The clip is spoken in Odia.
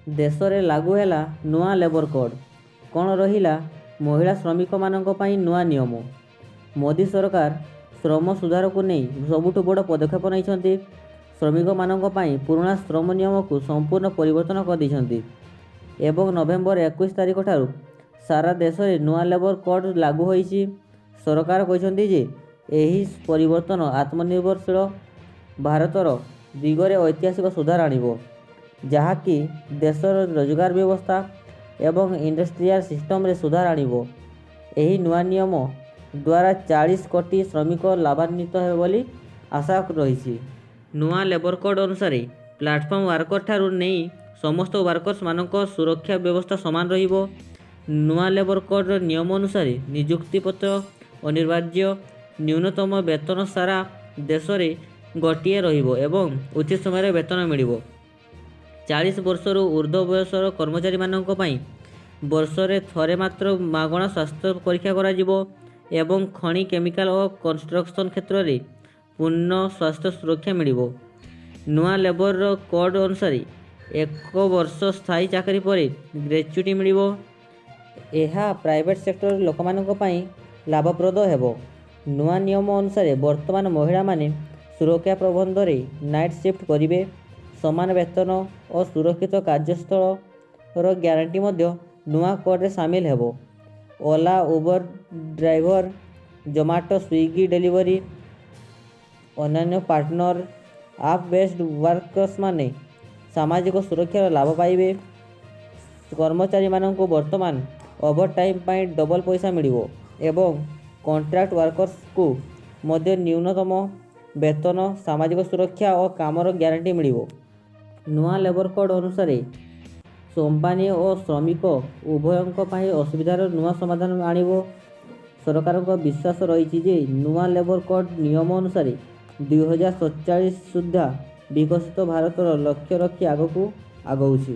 ଦେଶରେ ଲାଗୁ ହେଲା ନୂଆ ଲେବର କୋଡ଼୍। କ'ଣ ରହିଲା ମହିଳା ଶ୍ରମିକମାନଙ୍କ ପାଇଁ ନୂଆ ନିୟମ। ମୋଦି ସରକାର ଶ୍ରମ ସୁଧାରକୁ ନେଇ ସବୁଠୁ ବଡ଼ ପଦକ୍ଷେପ ନେଇଛନ୍ତି। ଶ୍ରମିକମାନଙ୍କ ପାଇଁ ପୁରୁଣା ଶ୍ରମ ନିୟମକୁ ସମ୍ପୂର୍ଣ୍ଣ ପରିବର୍ତ୍ତନ କରିଦେଇଛନ୍ତି ଏବଂ ନଭେମ୍ବର 21 ତାରିଖ ଠାରୁ ସାରା ଦେଶରେ ନୂଆ ଲେବର କୋଡ଼୍ ଲାଗୁ ହୋଇଛି। ସରକାର କହିଛନ୍ତି ଯେ ଏହି ପରିବର୍ତ୍ତନ ଆତ୍ମନିର୍ଭରଶୀଳ ଭାରତର ଦିଗରେ ଐତିହାସିକ ସୁଧାର ଆଣିବ, ଯାହାକି ଦେଶର ରୋଜଗାର ବ୍ୟବସ୍ଥା ଏବଂ ଇଣ୍ଡଷ୍ଟ୍ରିଆଲ ସିଷ୍ଟମରେ ସୁଧାର ଆଣିବ। ଏହି ନୂଆ ନିୟମ ଦ୍ୱାରା 40 କୋଟି ଶ୍ରମିକ ଲାଭାନ୍ୱିତ ହେବେ ବୋଲି ଆଶା ରହିଛି। ନୂଆ ଲେବର କୋଡ଼୍ ଅନୁସାରେ ପ୍ଲାଟଫର୍ମ ୱାର୍କର ଠାରୁ ନେଇ ସମସ୍ତ ୱାର୍କର୍ସମାନଙ୍କ ସୁରକ୍ଷା ବ୍ୟବସ୍ଥା ସମାନ ରହିବ। ନୂଆ ଲେବର କୋଡ଼୍ର ନିୟମ ଅନୁସାରେ ନିଯୁକ୍ତିପତ୍ର ଅନିବାର୍ଯ୍ୟ, ନ୍ୟୁନତମ ବେତନ ସାରା ଦେଶରେ ଗୋଟିଏ ରହିବ ଏବଂ ଉଚିତ ସମୟରେ ବେତନ ମିଳିବ। 40 ବର୍ଷରୁ ଉର୍ଦ୍ଧ୍ୱ ବୟସର କର୍ମଚାରୀମାନଙ୍କ ପାଇଁ ବର୍ଷରେ ଥରେ ମାତ୍ର ମାଗଣା ସ୍ୱାସ୍ଥ୍ୟ ପରୀକ୍ଷା କରାଯିବ ଏବଂ ଖଣି, କେମିକାଲ ଓ କନଷ୍ଟ୍ରକ୍ସନ କ୍ଷେତ୍ରରେ ପୂର୍ଣ୍ଣ ସ୍ୱାସ୍ଥ୍ୟ ସୁରକ୍ଷା ମିଳିବ। ନୂଆ ଲେବର କୋଡ଼୍ ଅନୁସାରେ 1 ବର୍ଷ ସ୍ଥାୟୀ ଚାକିରି ପରେ ଗ୍ରେଚ୍ୟୁଟି ମିଳିବ। ଏହା ପ୍ରାଇଭେଟ୍ ସେକ୍ଟର ଲୋକମାନଙ୍କ ପାଇଁ ଲାଭପ୍ରଦ ହେବ। ନୂଆ ନିୟମ ଅନୁସାରେ ବର୍ତ୍ତମାନ ମହିଳାମାନେ ସୁରକ୍ଷା ପ୍ରବନ୍ଧରେ ନାଇଟ୍ ସିଫ୍ଟ କରିବେ। ସମାନ ବେତନ ଓ ସୁରକ୍ଷିତ କାର୍ଯ୍ୟସ୍ଥଳର ଗ୍ୟାରେଣ୍ଟି ମଧ୍ୟ ନୂଆ କୋଡ଼୍ରେ ସାମିଲ ହେବ। Ola, Uber driver, Zomato, Swiggy delivery, ଅନ୍ୟାନ୍ୟ ପାର୍ଟନର ଆପ୍ ବେସ୍ଡ ୱାର୍କର୍ସମାନେ ସାମାଜିକ ସୁରକ୍ଷାର ଲାଭ ପାଇବେ। କର୍ମଚାରୀମାନଙ୍କୁ ବର୍ତ୍ତମାନ ଓଭରଟାଇମ୍ ପାଇଁ ଡବଲ ପଇସା ମିଳିବ ଏବଂ କଣ୍ଟ୍ରାକ୍ଟ ୱାର୍କର୍ସଙ୍କୁ ମଧ୍ୟ ନ୍ୟୁନତମ ବେତନ, ସାମାଜିକ ସୁରକ୍ଷା ଓ କାମର ଗ୍ୟାରେଣ୍ଟି ମିଳିବ। ନୂଆ ଲେବର କୋଡ଼୍ ଅନୁସାରେ କମ୍ପାନୀ ଓ ଶ୍ରମିକ ଉଭୟଙ୍କ ପାଇଁ ଅସୁବିଧାର ନୂଆ ସମାଧାନ ଆଣିବ। ସରକାରଙ୍କ ବିଶ୍ୱାସ ରହିଛି ଯେ ନୂଆ ଲେବର କୋଡ଼୍ ନିୟମ ଅନୁସାରେ 2047 ସୁଦ୍ଧା ବିକଶିତ ଭାରତର ଲକ୍ଷ୍ୟ ରଖି ଆଗକୁ ଆଗଉଛି।